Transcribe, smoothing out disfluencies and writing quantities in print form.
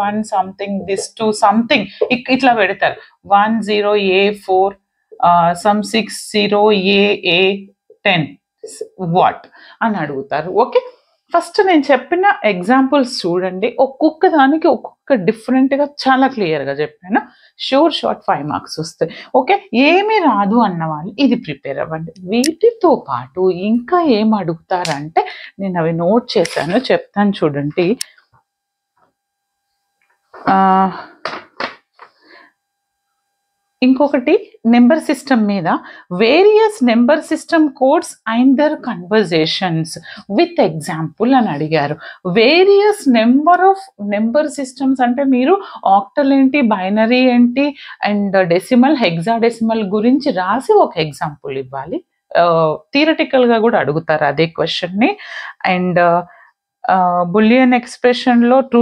1 something this 2 something ఇట్లా పెడతారు 10A4 some 60A10 what అని అడుగుతారు. ఓకే, ఫస్ట్ నేను చెప్పిన ఎగ్జాంపుల్స్ చూడండి, ఒక్కొక్క దానికి ఒక్కొక్క డిఫరెంట్గా చాలా క్లియర్గా చెప్పాను. షూర్ షార్ట్ 5 మార్క్స్ వస్తాయి. ఓకే, ఏమీ రాదు అన్న వాళ్ళు ఇది ప్రిపేర్ అవ్వండి. వీటితో పాటు ఇంకా ఏం అడుగుతారంటే నేను అవి నోట్ చేశాను, చెప్తాను చూడండి. ఇంకొకటి నెంబర్ సిస్టమ్ మీద various number system codes and their conversions with example అని అడిగారు. వేరియస్ నెంబర్ సిస్టమ్స్ అంటే మీరు ఆక్టల్ ఏంటి, బైనరీ ఏంటి అండ్ డెసిమల్, హెక్సాడెసిమల్ గురించి రాసి ఒక ఎగ్జాంపుల్ ఇవ్వాలి. థియరటికల్గా కూడా అడుగుతారు అదే క్వశ్చన్ని. And bullion ఎక్స్ప్రెషన్లో true